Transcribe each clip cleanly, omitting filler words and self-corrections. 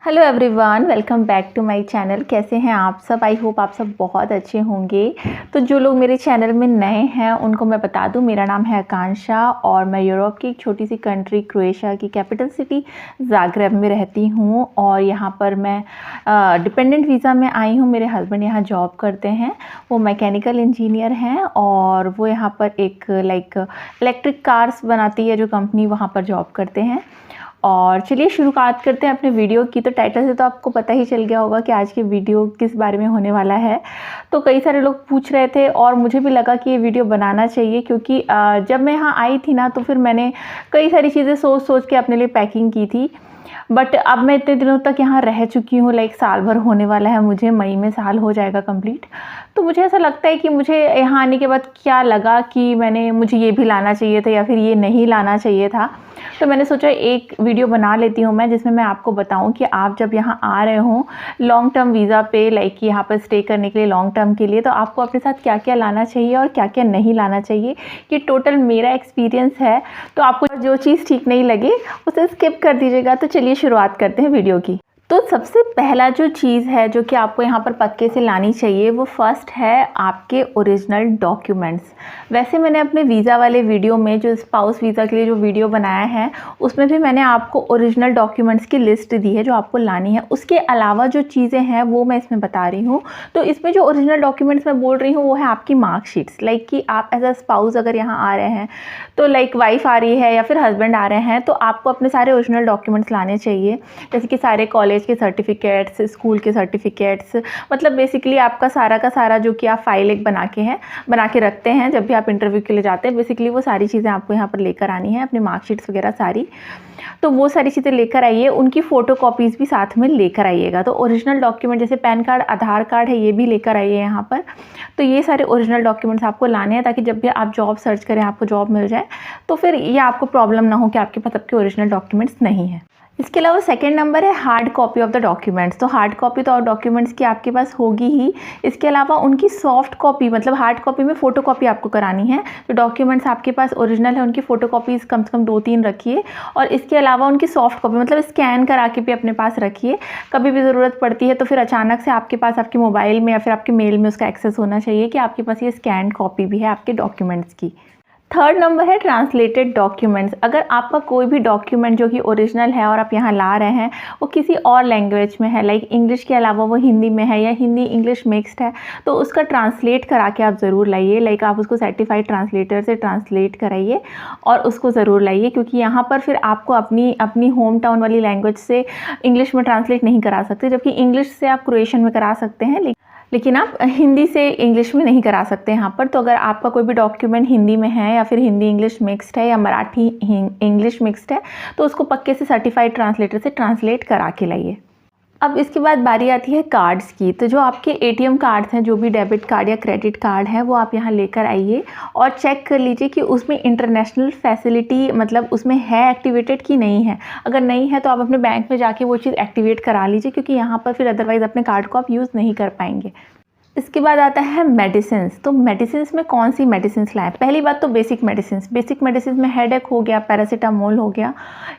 Hello everyone, welcome back to my channel. कैसे हैं आप सब? आई होप आप सब बहुत अच्छे होंगे। तो जो लोग मेरे चैनल में नए हैं उनको मैं बता दूं, मेरा नाम है आकांक्षा और मैं यूरोप की एक छोटी सी कंट्री क्रोएशिया की कैपिटल सिटी ज़ाग्रेब में रहती हूं। और यहां पर मैं डिपेंडेंट वीज़ा में आई हूं। मेरे हस्बैंड यहां जॉब करते हैं, वो मैकेनिकल इंजीनियर हैं और वो यहां पर एक इलेक्ट्रिक कार्स बनाती है जो कंपनी, वहां पर जॉब करते हैं। और चलिए शुरुआत करते हैं अपने वीडियो की। तो टाइटल से तो आपको पता ही चल गया होगा कि आज की वीडियो किस बारे में होने वाला है। तो कई सारे लोग पूछ रहे थे और मुझे भी लगा कि ये वीडियो बनाना चाहिए, क्योंकि जब मैं यहाँ आई थी ना तो फिर मैंने कई सारी चीज़ें सोच सोच के अपने लिए पैकिंग की थी। बट अब मैं इतने दिनों तक यहाँ रह चुकी हूँ, साल भर होने वाला है मुझे, मई में साल हो जाएगा कंप्लीट। तो मुझे ऐसा लगता है कि मुझे यहाँ आने के बाद क्या लगा कि मुझे ये भी लाना चाहिए था या फिर ये नहीं लाना चाहिए था। तो मैंने सोचा एक वीडियो बना लेती हूँ मैं, जिसमें मैं आपको बताऊँ कि आप जब यहाँ आ रहे हो लॉन्ग टर्म वीज़ा पे, यहाँ पर स्टे करने के लिए लॉन्ग टर्म के लिए, तो आपको अपने साथ क्या क्या लाना चाहिए और क्या क्या नहीं लाना चाहिए। ये टोटल मेरा एक्सपीरियंस है। तो आपको जो चीज़ ठीक नहीं लगे उसे स्किप कर दीजिएगा। तो चलिए शुरुआत करते हैं वीडियो की। तो सबसे पहला जो चीज़ है जो कि आपको यहाँ पर पक्के से लानी चाहिए, वो फर्स्ट है आपके ओरिजिनल डॉक्यूमेंट्स। वैसे मैंने अपने वीज़ा वाले वीडियो में, जो स्पाउस वीज़ा के लिए जो वीडियो बनाया है, उसमें भी मैंने आपको ओरिजिनल डॉक्यूमेंट्स की लिस्ट दी है जो आपको लानी है। उसके अलावा जो चीज़ें हैं वो मैं इसमें बता रही हूँ। तो इसमें जो ओरिजिनल डॉक्यूमेंट्स मैं बोल रही हूँ वो है आपकी मार्कशीट्स। कि आप एज अ स्पाउस अगर यहाँ आ रहे हैं, तो वाइफ आ रही है या फिर हस्बैंड आ रहे हैं, तो आपको अपने सारे ओरिजिनल डॉक्यूमेंट्स लाने चाहिए। जैसे कि सारे कॉलेज के सर्टिफिकेट्स, स्कूल के सर्टिफिकेट्स, मतलब बेसिकली आपका सारा का सारा जो कि आप फाइल एक बना के रखते हैं जब भी आप इंटरव्यू के लिए जाते हैं। बेसिकली वो सारी चीज़ें आपको यहाँ पर लेकर आनी है, अपनी मार्कशीट्स वगैरह सारी। तो वो सारी चीज़ें लेकर आइए, उनकी फ़ोटो कॉपीज़ भी साथ में लेकर आइएगा। तो ओरिजिनल डॉक्यूमेंट जैसे पैन कार्ड, आधार कार्ड है, ये भी लेकर आइए यहाँ पर। तो ये सारे ओरिजिनल डॉक्यूमेंट्स आपको लाने हैं, ताकि जब भी आप जॉब सर्च करें, आपको जॉब मिल जाए, तो फिर ये आपको प्रॉब्लम ना हो कि आपके पास आपके ओरिजिनल डॉक्यूमेंट्स नहीं है। इसके अलावा सेकंड नंबर है hard copy of the documents. तो हार्ड कॉपी तो डॉक्यूमेंट्स की आपके पास होगी ही, इसके अलावा उनकी सॉफ्ट कॉपी, मतलब हार्ड कॉपी में फ़ोटो कॉपी आपको करानी है। तो डॉक्यूमेंट्स आपके पास ओरिजिनल है, उनकी फ़ोटो कॉपीज़ कम से कम 2-3 रखिए। और इसके अलावा उनकी सॉफ्ट कॉपी, मतलब स्कैन करा के भी अपने पास रखिए। कभी भी ज़रूरत पड़ती है तो फिर अचानक से आपके पास आपके मोबाइल में या फिर आपके मेल में उसका एक्सेस होना चाहिए कि आपके पास ये स्कैन कॉपी भी है आपके डॉक्यूमेंट्स की। थर्ड नंबर है ट्रांसलेटेड डॉक्यूमेंट्स। अगर आपका कोई भी डॉक्यूमेंट जो कि ओरिजिनल है और आप यहाँ ला रहे हैं, वो किसी और लैंग्वेज में है, इंग्लिश के अलावा वो हिंदी में है या हिंदी इंग्लिश मिक्स्ड है, तो उसका ट्रांसलेट करा के आप ज़रूर लाइए। आप उसको सर्टिफाइड ट्रांसलेटर से ट्रांसलेट कराइए और उसको ज़रूर लाइए, क्योंकि यहाँ पर फिर आपको अपनी होम टाउन वाली लैंग्वेज से इंग्लिश में ट्रांसलेट नहीं करा सकते, जबकि इंग्लिश से आप क्रोएशियन में करा सकते हैं, लेकिन आप हिंदी से इंग्लिश में नहीं करा सकते यहाँ पर। तो अगर आपका कोई भी डॉक्यूमेंट हिंदी में है या फिर हिंदी इंग्लिश मिक्स्ड है या मराठी इंग्लिश मिक्स्ड है, तो उसको पक्के से सर्टिफाइड ट्रांसलेटर से ट्रांसलेट करा के लाइए। अब इसके बाद बारी आती है कार्ड्स की। तो जो आपके एटीएम कार्ड्स हैं, जो भी डेबिट कार्ड या क्रेडिट कार्ड है, वो आप यहाँ लेकर आइए और चेक कर लीजिए कि उसमें इंटरनेशनल फैसिलिटी, मतलब उसमें है एक्टिवेटेड कि नहीं है। अगर नहीं है तो आप अपने बैंक में जाके वो चीज़ एक्टिवेट करा लीजिए, क्योंकि यहाँ पर फिर अदरवाइज़ अपने कार्ड को आप यूज़ नहीं कर पाएंगे। इसके बाद आता है मेडिसिन्स। तो मेडिसिन्स में कौन सी मेडिसिन्स लाएं? पहली बात तो बेसिक मेडिसिन्स में हेडेक हो गया, पैरासीटामोल हो गया,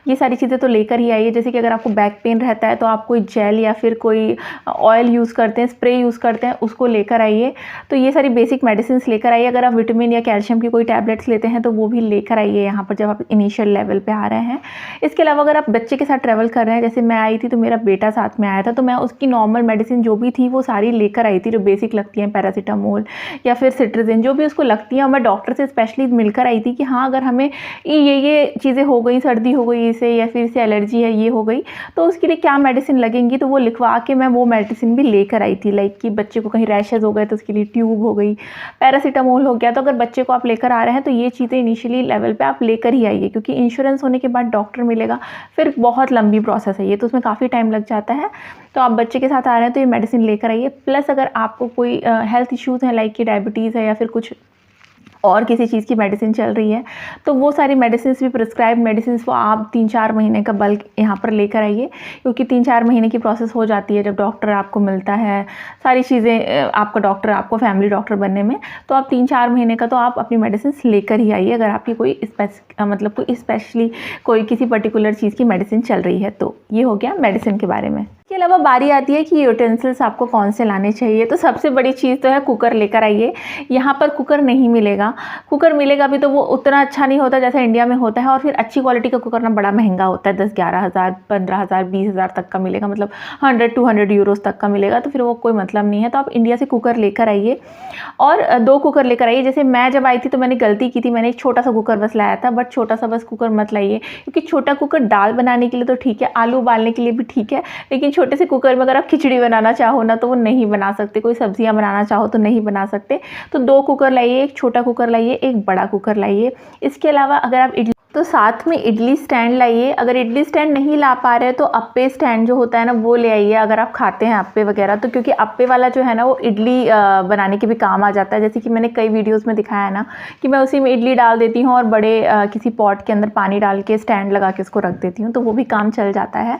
ये सारी चीज़ें तो लेकर ही आइए। जैसे कि अगर आपको बैक पेन रहता है तो आप कोई जेल या फिर कोई ऑयल यूज़ करते हैं, स्प्रे यूज़ करते हैं, उसको लेकर आइए। तो ये सारी बेसिक मेडिसिन्स लेकर आइए। अगर आप विटामिन या कैल्शियम की कोई टैबलेट्स लेते हैं तो वो भी लेकर आइए यहाँ पर, जब आप इनिशियल लेवल पर आ रहे हैं। इसके अलावा अगर आप बच्चे के साथ ट्रैवल कर रहे हैं, जैसे मैं आई थी तो मेरा बेटा साथ में आया था, तो मैं उसकी नॉर्मल मेडिसिन जो भी थी वो सारी लेकर आई थी, जो बेसिक लगती हैं, पैरासीटामोल या फिर सिट्राजिन, जो भी उसको लगती है। और मैं डॉक्टर से स्पेशली मिलकर आई थी कि हाँ, अगर हमें ये चीज़ें हो गई, सर्दी हो गई इसे, या फिर इसे एलर्जी है, ये हो गई, तो उसके लिए क्या मेडिसिन लगेंगी, तो वो लिखवा के मैं वो मेडिसिन भी लेकर आई थी। कि बच्चे को कहीं रैशेज़ हो गए तो उसके लिए ट्यूब हो गई, पैरासीटामोल हो गया। तो अगर बच्चे को आप लेकर आ रहे हैं तो ये चीज़ें इनिशियली लेवल पर आप लेकर ही आइए, क्योंकि इंश्योरेंस होने के बाद डॉक्टर मिलेगा, फिर बहुत लंबी प्रोसेस है ये, तो उसमें काफ़ी टाइम लग जाता है। तो आप बच्चे के साथ आ रहे हैं तो ये मेडिसिन लेकर आइए। प्लस अगर आपको कोई हेल्थ इश्यूज़ हैं, कि डायबिटीज़ है या फिर कुछ और किसी चीज़ की मेडिसिन चल रही है, तो वो सारी मेडिसिन भी प्रिस्क्राइब मेडिसिन वो आप 3-4 महीने का बल्क यहाँ पर लेकर आइए, क्योंकि 3-4 महीने की प्रोसेस हो जाती है जब डॉक्टर आपको मिलता है, सारी चीज़ें आपका डॉक्टर आपको फैमिली डॉक्टर बनने में। तो आप 3-4 महीने का तो आप अपनी मेडिसिन लेकर ही आइए, अगर आपकी कोई मतलब कोई स्पेशली कोई किसी पर्टिकुलर चीज़ की मेडिसिन चल रही है। तो ये हो गया मेडिसिन के बारे में। इसके अलावा बारी आती है कि यूटेंसिल्स आपको कौन से लाने चाहिए। तो सबसे बड़ी चीज़ तो है कुकर लेकर आइए। यहाँ पर कुकर नहीं मिलेगा, कुकर मिलेगा भी तो वो उतना अच्छा नहीं होता जैसा इंडिया में होता है, और फिर अच्छी क्वालिटी का कुकर ना बड़ा महंगा होता है, 10-11 हज़ार 15 हज़ार 20 हज़ार तक का मिलेगा, मतलब 100-200 यूरोज़ तक का मिलेगा, तो फिर वो कोई मतलब नहीं है। तो आप इंडिया से कुकर लेकर आइए और 2 कुकर लेकर आइए। जैसे मैं जब आई थी तो मैंने गलती की थी, मैंने एक छोटा सा कुकर बस लाया था, बट छोटा सा बस कुकर मत लाइए, क्योंकि छोटा कुकर दाल बनाने के लिए तो ठीक है, आलू उबालने के लिए भी ठीक है, लेकिन छोटे से कुकर में अगर आप खिचड़ी बनाना चाहो ना तो वो नहीं बना सकते, कोई सब्जियां बनाना चाहो तो नहीं बना सकते। तो 2 कुकर लाइए, एक छोटा कुकर लाइए, एक बड़ा कुकर लाइए। इसके अलावा अगर आप इडली तो साथ में इडली स्टैंड लाइए। अगर इडली स्टैंड नहीं ला पा रहे तो अप्पे स्टैंड जो होता है ना वो ले आइए, अगर आप खाते हैं अप्पे वगैरह तो, क्योंकि अप्पे वाला जो है ना वो इडली बनाने के भी काम आ जाता है। जैसे कि मैंने कई वीडियोस में दिखाया है ना कि मैं उसी में इडली डाल देती हूँ और बड़े किसी पॉट के अंदर पानी डाल के स्टैंड लगा के उसको रख देती हूँ, तो वो भी काम चल जाता है।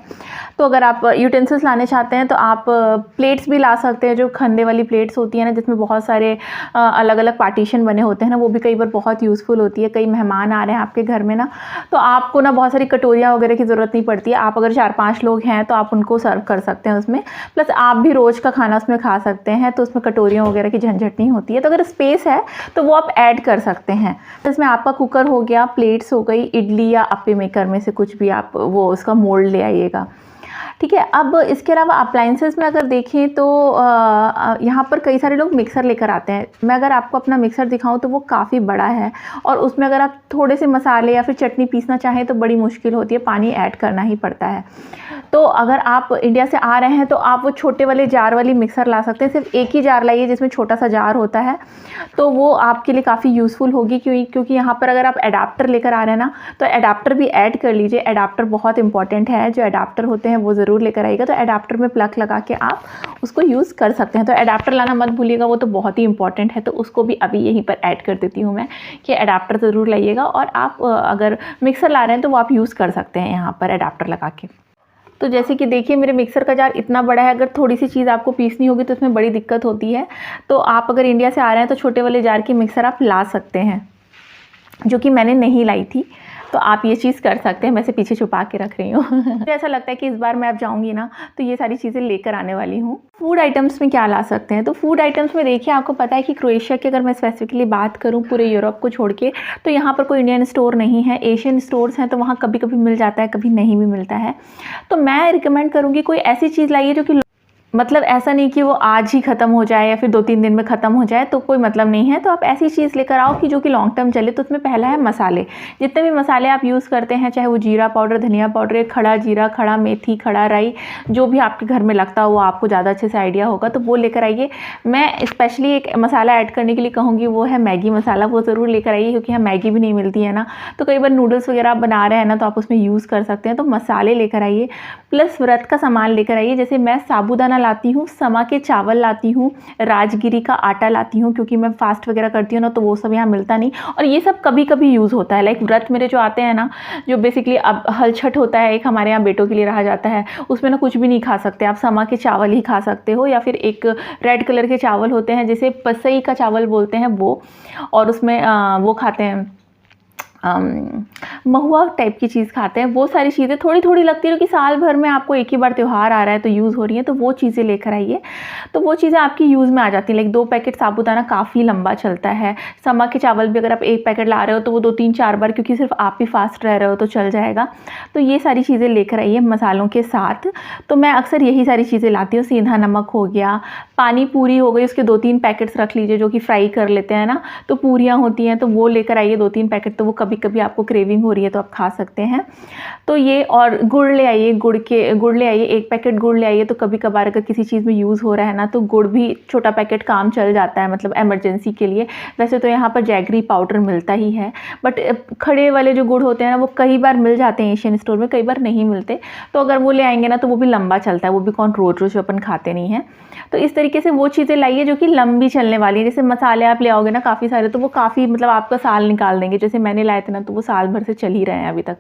तो अगर आप यूटेंसिल्स लाने चाहते हैं तो आप प्लेट्स भी ला सकते हैं, जो खंदे वाली प्लेट्स होती है ना जिसमें बहुत सारे अलग अलग पार्टीशन बने होते हैं ना, वो भी कई बार बहुत यूज़फुल होती है। कई मेहमान आ रहे हैं आपके घर में ना, तो आपको ना बहुत सारी कटोरियाँ वगैरह की ज़रूरत नहीं पड़ती है। आप अगर 4-5 लोग हैं तो आप उनको सर्व कर सकते हैं उसमें, प्लस आप भी रोज़ का खाना उसमें खा सकते हैं, तो उसमें कटोरियाँ वगैरह की झंझट नहीं होती है। तो अगर स्पेस है तो वो आप ऐड कर सकते हैं। इसमें आपका कुकर हो गया, प्लेट्स हो गई, इडली या अप्पे मेकर में से कुछ भी आप वो उसका मोल्ड ले आइएगा, ठीक है। अब इसके अलावा अप्लाइंसेस में अगर देखें तो यहाँ पर कई सारे लोग मिक्सर लेकर आते हैं। मैं अगर आपको अपना मिक्सर दिखाऊं तो वो काफ़ी बड़ा है, और उसमें अगर आप थोड़े से मसाले या फिर चटनी पीसना चाहें तो बड़ी मुश्किल होती है, पानी ऐड करना ही पड़ता है। तो अगर आप इंडिया से आ रहे हैं तो आप वो छोटे वाले जार वाली मिक्सर ला सकते हैं। सिर्फ एक ही जार लाइए जिसमें छोटा सा जार होता है, तो वो आपके लिए काफ़ी यूज़फुल होगी, क्योंकि यहाँ पर अगर आप एडाप्टर लेकर आ रहे हैं ना तो एडाप्टर भी ऐड कर लीजिए। एडाप्टर बहुत इंपॉर्टेंट है, जो एडाप्टर होते हैं वो ज़रूर लेकर आइएगा। तो एडाप्टर में प्लग लगा के आप उसको यूज़ कर सकते हैं। तो एडाप्टर लाना मत भूलिएगा, वो तो बहुत ही इंपॉर्टेंट है। तो उसको भी अभी यहीं पर ऐड कर देती हूँ मैं कि एडाप्टर ज़रूर लाइएगा, और आप अगर मिक्सर ला रहे हैं तो वो आप यूज़ कर सकते हैं यहाँ पर एडाप्टर लगा के। तो जैसे कि देखिए मेरे मिक्सर का जार इतना बड़ा है, अगर थोड़ी सी चीज़ आपको पीसनी होगी तो उसमें बड़ी दिक्कत होती है। तो आप अगर इंडिया से आ रहे हैं तो छोटे वाले जार की मिक्सर आप ला सकते हैं, जो कि मैंने नहीं लाई थी। तो आप ये चीज़ कर सकते हैं, मैं से पीछे छुपा के रख रही हूँ। मुझे ऐसा लगता है कि इस बार मैं अब जाऊँगी ना तो ये सारी चीज़ें लेकर आने वाली हूँ। फूड आइटम्स में क्या ला सकते हैं, तो फूड आइटम्स में देखिए आपको पता है कि क्रोएशिया की अगर मैं स्पेसिफिकली बात करूँ पूरे यूरोप को छोड़ के, तो यहाँ पर कोई इंडियन स्टोर नहीं है। एशियन स्टोर्स हैं तो वहाँ कभी कभी मिल जाता है, कभी नहीं भी मिलता है। तो मैं रिकमेंड करूँगी कोई ऐसी चीज़ लाइए जो कि मतलब ऐसा नहीं कि वो आज ही ख़त्म हो जाए या फिर 2-3 दिन में ख़त्म हो जाए, तो कोई मतलब नहीं है। तो आप ऐसी चीज़ लेकर आओ कि जो कि लॉन्ग टर्म चले। तो उसमें पहला है मसाले। जितने भी मसाले आप यूज़ करते हैं, चाहे वो जीरा पाउडर, धनिया पाउडर, खड़ा जीरा, खड़ा मेथी, खड़ा राई, जो भी आपके घर में लगता हो वो आपको ज़्यादा अच्छे से आइडिया होगा, तो वो लेकर आइए। मैं स्पेशली एक मसाला ऐड करने के लिए कहूँगी, वो है मैगी मसाला। वो ज़रूर लेकर आइए, क्योंकि यहाँ मैगी भी नहीं मिलती है ना, तो कई बार नूडल्स वगैरह आप बना रहे हैं ना तो आप उसमें यूज़ कर सकते हैं। तो मसाले लेकर आइए, प्लस व्रत का सामान लेकर आइए। जैसे मैं साबूदाना लाती हूँ, समा के चावल लाती हूँ, राजगिरी का आटा लाती हूँ, क्योंकि मैं फास्ट वगैरह करती हूँ ना तो वो सब यहाँ मिलता नहीं, और ये सब कभी कभी यूज़ होता है। लाइक व्रत मेरे जो आते हैं ना, जो बेसिकली अब हलछठ होता है एक हमारे यहाँ बेटों के लिए रहा जाता है, उसमें ना कुछ भी नहीं खा सकते आप, समा के चावल ही खा सकते हो, या फिर एक रेड कलर के चावल होते हैं जिसे पसई का चावल बोलते हैं वो, और उसमें वो खाते हैं महुआ टाइप की चीज़ खाते हैं। वो सारी चीज़ें थोड़ी थोड़ी लगती है कि साल भर में आपको एक ही बार त्यौहार आ रहा है तो यूज़ हो रही है, तो वो चीज़ें लेकर आइए। तो वो चीज़ें आपकी यूज़ में आ जाती हैं। लाइक 2 पैकेट साबूदाना काफ़ी लंबा चलता है। समा के चावल भी अगर आप 1 पैकेट ला रहे हो तो वो 2-3-4 बार, क्योंकि सिर्फ आप ही फास्ट रह रहे हो तो चल जाएगा। तो ये सारी चीज़ें लेकर आइए मसालों के साथ। तो मैं अक्सर यही सारी चीज़ें लाती हूँ। सीधा नमक हो गया, पानी पूरी हो गई, उसके 2-3 पैकेट्स रख लीजिए जो कि फ्राई कर लेते हैं ना, तो पूरियाँ होती हैं तो वो लेकर आइए 2-3 पैकेट, तो वो कभी कभी कभी आपको क्रेविंग हो रही है तो आप खा सकते हैं। तो ये, और गुड़ ले आइए, गुड़ ले आइए, 1 पैकेट गुड़ ले आइए। तो कभी कभार अगर किसी चीज़ में यूज़ हो रहा है ना, तो गुड़ भी छोटा पैकेट काम चल जाता है, मतलब इमरजेंसी के लिए। वैसे तो यहाँ पर जैगरी पाउडर मिलता ही है, बट खड़े वाले जो गुड़ होते हैं ना, वो कई बार मिल जाते हैं एशियन स्टोर में, कई बार नहीं मिलते। तो अगर वो ले आएंगे ना, तो वो भी लंबा चलता है, वो भी कौन रोज़ रोज़ अपन खाते नहीं हैं। तो इस तरीके से वो चीज़ें लाइए जो कि लंबी चलने वाली है। जैसे मसाले आप ले आओगे ना काफ़ी सारे, तो वो काफ़ी मतलब आपका साल निकाल देंगे। जैसे मैंने लाए थे ना, तो वो साल भर से चल ही रहे हैं अभी तक।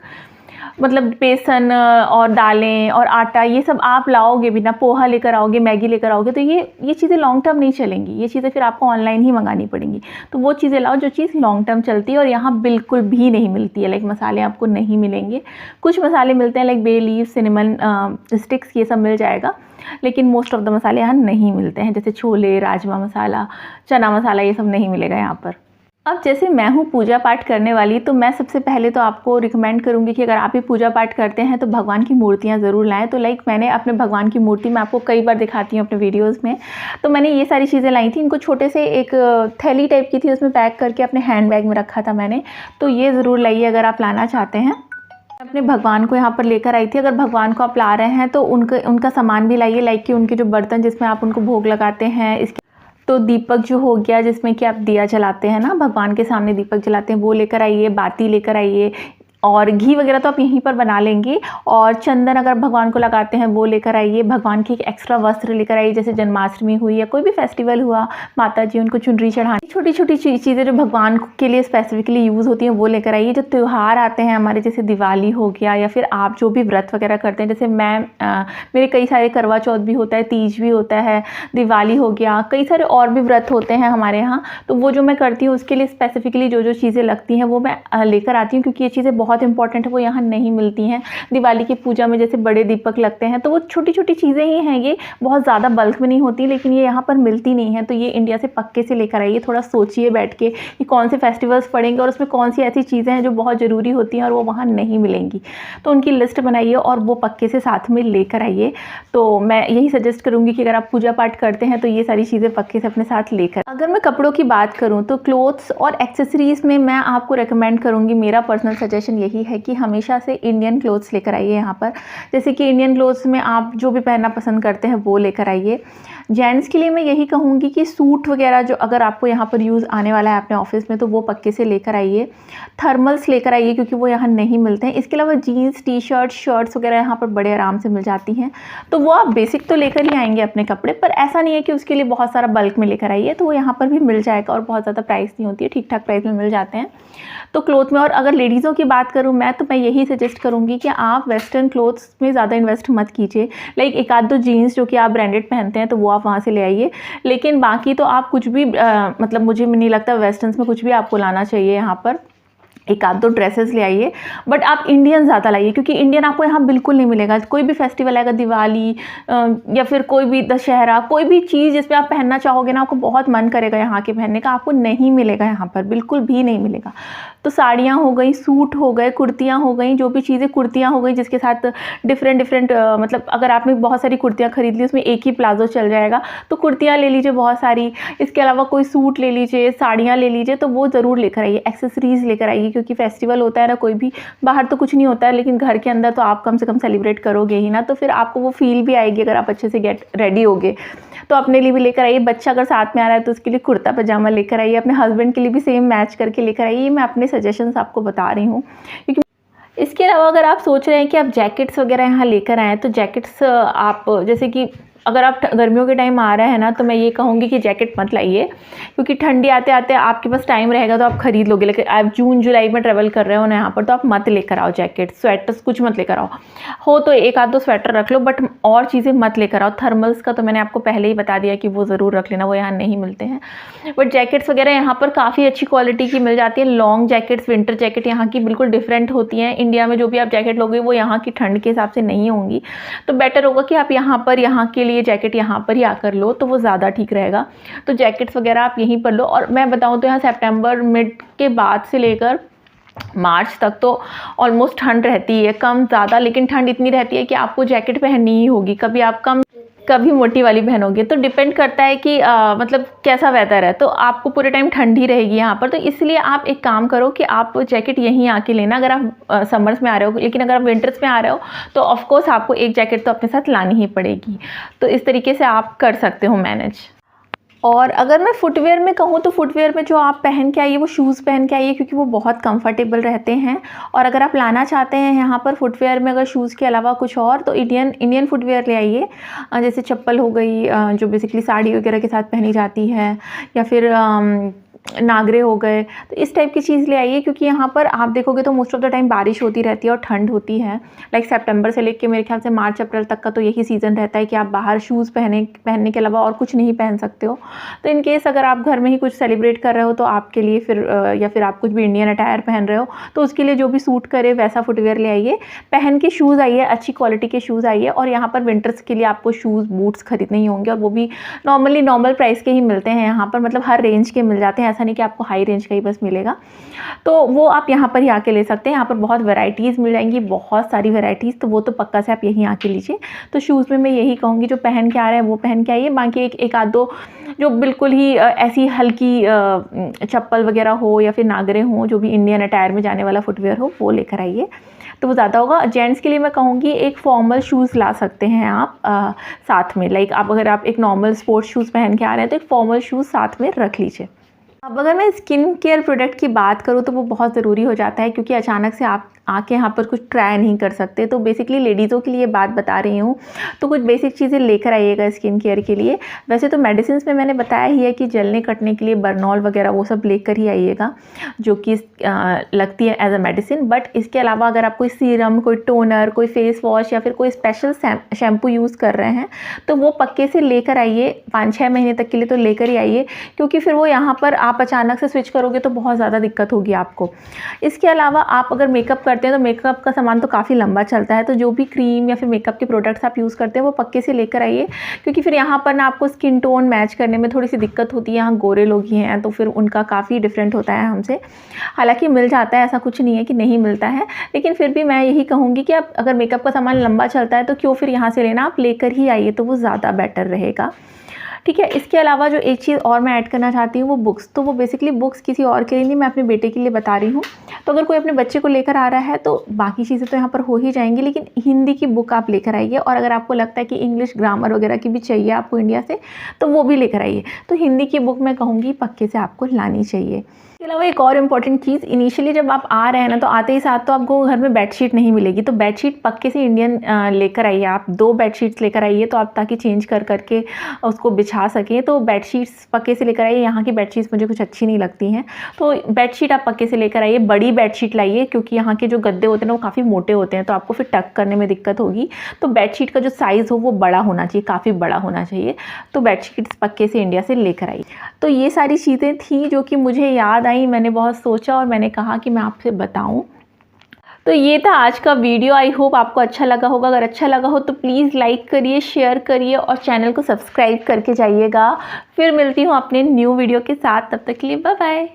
मतलब बेसन और दालें और आटा, ये सब आप लाओगे भी ना, पोहा लेकर आओगे, मैगी लेकर आओगे, तो ये चीज़ें लॉन्ग टर्म नहीं चलेंगी। ये चीज़ें फिर आपको ऑनलाइन ही मंगानी पड़ेंगी। तो वो चीज़ें लाओ जो चीज़ लॉन्ग टर्म चलती है और यहाँ बिल्कुल भी नहीं मिलती है। लाइक मसाले आपको नहीं मिलेंगे। कुछ मसाले मिलते हैं, like bay leaf, cinnamon sticks, ये सब मिल जाएगा, लेकिन मोस्ट ऑफ द मसाले यहाँ नहीं मिलते हैं। जैसे छोले, राजमा मसाला, चना मसाला, ये सब नहीं मिलेगा यहाँ पर। अब जैसे मैं हूँ पूजा पाठ करने वाली, तो मैं सबसे पहले तो आपको रिकमेंड करूँगी कि अगर आप भी पूजा पाठ करते हैं तो भगवान की मूर्तियाँ ज़रूर लाएं। तो लाइक मैंने अपने भगवान की मूर्ति, मैं आपको कई बार दिखाती हूँ अपने वीडियोस में, तो मैंने ये सारी चीज़ें लाई थी। इनको छोटे से एक थैली टाइप की थी, उसमें पैक करके अपने हैंड बैग में रखा था मैंने। तो ये ज़रूर लाइए अगर आप लाना चाहते हैं। अपने भगवान को यहाँ पर लेकर आई थी। अगर भगवान को आप ला रहे हैं तो उनका सामान भी लाइए, लाइक कि उनके जो बर्तन जिसमें आप उनको भोग लगाते हैं, इसके तो दीपक जो हो गया जिसमें कि आप दिया जलाते हैं ना, भगवान के सामने दीपक जलाते हैं, वो लेकर आइए। बाती लेकर आइए, और घी वगैरह तो आप यहीं पर बना लेंगे। और चंदन अगर भगवान को लगाते हैं वो लेकर आइए। भगवान की एक एक्स्ट्रा वस्त्र लेकर आइए, जैसे जन्माष्टमी हुई या कोई भी फेस्टिवल हुआ, माता जी उनको चुनरी चढ़ानी, छोटी छोटी चीज़ें जो भगवान के लिए स्पेसिफिकली यूज़ होती हैं वो लेकर आइए। जो त्यौहार आते हैं हमारे, जैसे दिवाली हो गया, या फिर आप जो भी व्रत वगैरह करते हैं, जैसे मेरे कई सारे करवा चौथ भी होता है, तीज भी होता है, दिवाली हो गया, कई सारे और भी व्रत होते हैं हमारे यहाँ। तो वो जो मैं करती हूँ उसके लिए स्पेसिफिकली जो जो चीज़ें लगती हैं वो मैं लेकर आती हूँ, क्योंकि ये चीज़ें बहुत इंपॉर्टेंट है, वो यहाँ नहीं मिलती हैं। दिवाली की पूजा में जैसे बड़े दीपक लगते हैं, तो वो छोटी छोटी चीज़ें ही हैं, ये बहुत ज़्यादा बल्क में नहीं होती, लेकिन ये यहाँ पर मिलती नहीं है। तो ये इंडिया से पक्के से लेकर आइए। थोड़ा सोचिए बैठ के कि कौन से फेस्टिवल्स पड़ेंगे और उसमें कौन सी ऐसी चीज़ें हैं जो बहुत ज़रूरी होती हैं और वो वहाँ नहीं मिलेंगी। तो उनकी लिस्ट बनाइए और वो पक्के से साथ में लेकर आइए। तो मैं यही सजेस्ट करूँगी कि अगर आप पूजा पाठ करते हैं तो ये सारी चीज़ें पक्के से अपने साथ लेकर। अगर मैं कपड़ों की बात करूँ तो क्लोथ्स और एक्सेसरीज़ में मैं आपको रेकमेंड करूँगी, मेरा पर्सनल सजेशन यही है कि हमेशा से इंडियन क्लोथ्स लेकर आइए यहाँ पर। जैसे कि इंडियन क्लोथ्स में आप जो भी पहनना पसंद करते हैं वो लेकर आइए। जेंट्स के लिए मैं यही कहूँगी कि सूट वगैरह जो अगर आपको यहाँ पर यूज़ आने वाला है अपने ऑफिस में, तो वो पक्के से लेकर आइए। थर्मल्स लेकर आइए क्योंकि वो यहाँ नहीं मिलते हैं। इसके अलावा जीन्स, टी शर्ट, शर्ट्स वगैरह यहाँ पर बड़े आराम से मिल जाती हैं। तो वो आप बेसिक तो लेकर ही आएंगे अपने कपड़े, पर ऐसा नहीं है कि उसके लिए बहुत सारा बल्क में लेकर आइए, तो वो यहाँ पर भी मिल जाएगा और बहुत ज़्यादा प्राइस नहीं होती है, ठीक ठाक प्राइस में मिल जाते हैं। तो क्लोथ में, और अगर लेडीज़ों की बात करूँ मैं, तो मैं यही सजेस्ट करूँगी कि आप वेस्टर्न क्लोथ्स में ज़्यादा इन्वेस्ट मत कीजिए। लाइक एक आध दो जीन्स जो कि आप ब्रांडेड पहनते हैं तो वो आप वहाँ से ले आइए, लेकिन बाकी तो आप कुछ भी मतलब मुझे नहीं लगता वेस्टर्न्स में कुछ भी आपको लाना चाहिए। यहाँ पर एक आध दो ड्रेसेस ले आइए, बट आप इंडियन ज़्यादा लाइए, क्योंकि इंडियन आपको यहाँ बिल्कुल नहीं मिलेगा। कोई भी फेस्टिवल आएगा, दिवाली या फिर कोई भी दशहरा, कोई भी चीज़ जिसमें आप पहनना चाहोगे ना, आपको बहुत मन करेगा यहाँ के पहनने का, आपको नहीं मिलेगा यहाँ पर, बिल्कुल भी नहीं मिलेगा। तो साड़ियाँ हो गई, सूट हो गए, कुर्तियाँ हो गई, जो भी चीज़ें, कुर्तियाँ हो गई जिसके साथ डिफरेंट मतलब अगर आपने बहुत सारी कुर्तियाँ खरीद ली, उसमें एक ही प्लाजो चल जाएगा, तो कुर्तियाँ ले लीजिए बहुत सारी। इसके अलावा कोई सूट ले लीजिए, साड़ियाँ ले लीजिए, तो वो ज़रूर लेकर आइए। एक्सेसरीज़ लेकर आइए, क्योंकि फेस्टिवल होता है ना, कोई भी, बाहर तो कुछ नहीं होता है, लेकिन घर के अंदर तो आप कम से कम सेलिब्रेट करोगे ही ना, तो फिर आपको वो फील भी आएगी अगर आप अच्छे से गेट रेडी होगे। तो अपने लिए भी लेकर आइए। बच्चा अगर साथ में आ रहा है तो उसके लिए कुर्ता पजामा लेकर आइए। अपने हस्बैंड के लिए भी सेम मैच करके लेकर आइए। मैं अपने सजेशंस आपको बता रही हूँ, क्योंकि इसके अलावा अगर आप सोच रहे हैं कि आप जैकेट्स वगैरह यहाँ लेकर आएँ, तो जैकेट्स आप जैसे कि अगर आप गर्मियों के टाइम आ रहे हैं ना, तो मैं ये कहूँगी कि जैकेट मत लाइए, क्योंकि ठंडी आते आते आपके पास टाइम रहेगा तो आप खरीद लोगे। लेकिन आप जून जुलाई में ट्रैवल कर रहे हो ना यहाँ पर, तो आप मत लेकर आओ जैकेट, स्वेटर्स कुछ मत लेकर आओ। हो तो एक आध दो स्वेटर रख लो, बट और चीज़ें मत लेकर आओ। थर्मल्स का तो मैंने आपको पहले ही बता दिया कि वो ज़रूर रख लेना, वो यहाँ नहीं मिलते हैं। बट जैकेट्स वगैरह यहाँ पर काफ़ी अच्छी क्वालिटी की मिल जाती है। लॉन्ग जैकेट्स, विंटर जैकेट यहाँ की बिल्कुल डिफरेंट होती हैं। इंडिया में जो भी आप जैकेट लोगे वो यहाँ की ठंड के हिसाब से नहीं होंगी, तो बेटर होगा कि आप यहाँ के लिए जैकेट यहाँ पर ही आकर लो, तो वो ज़्यादा ठीक रहेगा। तो जैकेट्स वगैरह आप यहीं पर लो। और मैं बताऊँ तो यहाँ सितंबर मिड के बाद से लेकर मार्च तक तो ऑलमोस्ट ठंड रहती है, कम ज़्यादा, लेकिन ठंड इतनी रहती है कि आपको जैकेट पहननी ही होगी। कभी आप कम कभी मोटी वाली पहनोगे। तो डिपेंड करता है कि मतलब कैसा वेदर है, तो आपको पूरे टाइम ठंड ही रहेगी यहाँ पर, तो इसलिए आप एक काम करो कि आप जैकेट यहीं आके लेना अगर आप समर्स में आ रहे हो। लेकिन अगर आप विंटर्स में आ रहे हो तो ऑफ कोर्स आपको एक जैकेट तो अपने साथ लानी ही पड़ेगी। तो इस तरीके से आप कर सकते हो मैनेज। और अगर मैं फुटवेयर में कहूँ तो फुटवेयर में जो आप पहन के आइए वो शूज़ पहन के आइए, क्योंकि वो बहुत कंफर्टेबल रहते हैं। और अगर आप लाना चाहते हैं यहाँ पर फुटवेयर में अगर शूज़ के अलावा कुछ और, तो इंडियन फुटवेयर ले आइए। जैसे चप्पल हो गई, जो बेसिकली साड़ी वगैरह के साथ पहनी जाती है, या फिर नागरे हो गए, तो इस टाइप की चीज़ ले आइए। क्योंकि यहाँ पर आप देखोगे तो मोस्ट ऑफ द टाइम बारिश होती रहती है और ठंड होती है। लाइक सितंबर से लेके मेरे ख्याल से मार्च अप्रैल तक का तो यही सीज़न रहता है कि आप बाहर शूज़ पहनने के अलावा और कुछ नहीं पहन सकते हो। तो इन केस अगर आप घर में ही कुछ सेलिब्रेट कर रहे हो तो आपके लिए फिर या फिर आप कुछ भी इंडियन अटायर पहन रहे हो तो उसके लिए जो भी सूट करे वैसा फुटवेयर ले आइए। पहन के शूज़ आइए, अच्छी क्वालिटी के शूज़ आइए। और यहाँ पर विंटर्स के लिए आपको शूज़ बूट्स खरीदने ही होंगे, और वो भी नॉर्मल प्राइस के ही मिलते हैं यहाँ पर, मतलब हर रेंज के मिल जाते हैं। ऐसा नहीं कि आपको हाई रेंज का ही बस मिलेगा, तो वो आप यहाँ पर ही आके ले सकते हैं। यहाँ पर बहुत वैरायटीज़ मिल जाएंगी, बहुत सारी वैरायटीज़, तो वो तो पक्का से आप यहीं आके लीजिए। तो शूज़ में मैं यही कहूँगी, जो पहन के आ रहे हैं वो पहन के आइए। बाकी एक आध दो जो बिल्कुल ही ऐसी हल्की चप्पल वगैरह हो या फिर नागरे हो, जो भी इंडियन अटायर में जाने वाला फुटवेयर हो, वो लेकर आइए तो वो ज़्यादा होगा। जेंट्स के लिए मैं कहूँगी एक फॉर्मल शूज़ ला सकते हैं आप साथ में। लाइक अगर आप एक नॉर्मल स्पोर्ट्स शूज़ पहन के आ रहे हैं तो एक फॉर्मल शूज़ साथ में रख लीजिए। अब अगर मैं स्किन केयर प्रोडक्ट की बात करूँ तो वो बहुत ज़रूरी हो जाता है, क्योंकि अचानक से आप आके यहाँ पर कुछ ट्राई नहीं कर सकते। तो बेसिकली लेडीज़ों के लिए बात बता रही हूँ, तो कुछ बेसिक चीज़ें लेकर आइएगा स्किन केयर के लिए। वैसे तो मेडिसिन में मैंने बताया ही है कि जलने कटने के लिए बर्नॉल वगैरह वो सब लेकर ही आइएगा, जो कि लगती है एज अ मेडिसिन। बट इसके अलावा अगर आप कोई सीरम, कोई टोनर, कोई फेस वॉश या फिर कोई स्पेशल शैम्पू यूज़ कर रहे हैं तो वो पक्के से लेकर आइए। 5-6 महीने तक के लिए तो लेकर ही आइए, क्योंकि फिर वो यहाँ पर आप अचानक से स्विच करोगे तो बहुत ज़्यादा दिक्कत होगी आपको। इसके अलावा आप अगर मेकअप करते हैं तो मेकअप का सामान तो काफ़ी लंबा चलता है, तो जो भी क्रीम या फिर मेकअप के प्रोडक्ट्स आप यूज़ करते हैं वो पक्के से लेकर आइए। क्योंकि फिर यहाँ पर ना आपको स्किन टोन मैच करने में थोड़ी सी दिक्कत होती है। यहाँ गोरे लोग ही हैं तो फिर उनका काफ़ी डिफरेंट होता है हमसे। हालांकि मिल जाता है, ऐसा कुछ नहीं है कि नहीं मिलता है, लेकिन फिर भी मैं यही कहूँगी कि आप अगर मेकअप का सामान लंबा चलता है तो क्यों फिर यहाँ से लेना, आप लेकर ही आइए तो वो ज़्यादा बेटर रहेगा। ठीक है। इसके अलावा जो एक चीज़ और मैं ऐड करना चाहती हूँ वो बुक्स। तो वो बेसिकली बुक्स किसी और के लिए नहीं, मैं अपने बेटे के लिए बता रही हूँ। तो अगर कोई अपने बच्चे को लेकर आ रहा है तो बाकी चीज़ें तो यहाँ पर हो ही जाएंगी, लेकिन हिंदी की बुक आप लेकर आइए। और अगर आपको लगता है कि इंग्लिश ग्रामर वगैरह की भी चाहिए आपको इंडिया से, तो वो भी लेकर आइए। तो हिंदी की बुक मैं कहूँगी पक्के से आपको लानी चाहिए। इसके अलावा एक और इम्पॉर्टेंट चीज़, इनिशियली जब आप आ रहे हैं ना तो आते ही साथ तो आपको घर में बेडशीट नहीं मिलेगी। तो बेडशीट पक्के से इंडियन लेकर आइए। आप 2 बेडशीट्स लेकर आइए, तो आप ताकि चेंज कर करके उसको बिछा सकें। तो बेडशीट्स पक्के से लेकर आइए। यहाँ की बेडशीट्स मुझे कुछ अच्छी नहीं लगती हैं, तो बेडशीट आप पक्के से लेकर आइए। बड़ी बेडशीट लाइए, क्योंकि यहाँ के जो गद्दे होते हैं ना वो काफ़ी मोटे होते हैं, तो आपको फिर टक करने में दिक्कत होगी। तो बेडशीट का जो साइज़ हो वो बड़ा होना चाहिए, काफ़ी बड़ा होना चाहिए। तो बेडशीट्स पक्के से इंडिया से लेकर आइए। तो ये सारी चीज़ें थी जो कि मुझे याद आई, मैंने बहुत सोचा और मैंने कहा कि मैं आपसे बताऊं। तो ये था आज का वीडियो। आई होप आपको अच्छा लगा होगा। अगर अच्छा लगा हो तो प्लीज़ लाइक करिए, शेयर करिए और चैनल को सब्सक्राइब करके जाइएगा। फिर मिलती हूँ अपने न्यू वीडियो के साथ, तब तक के लिए बाय बाय।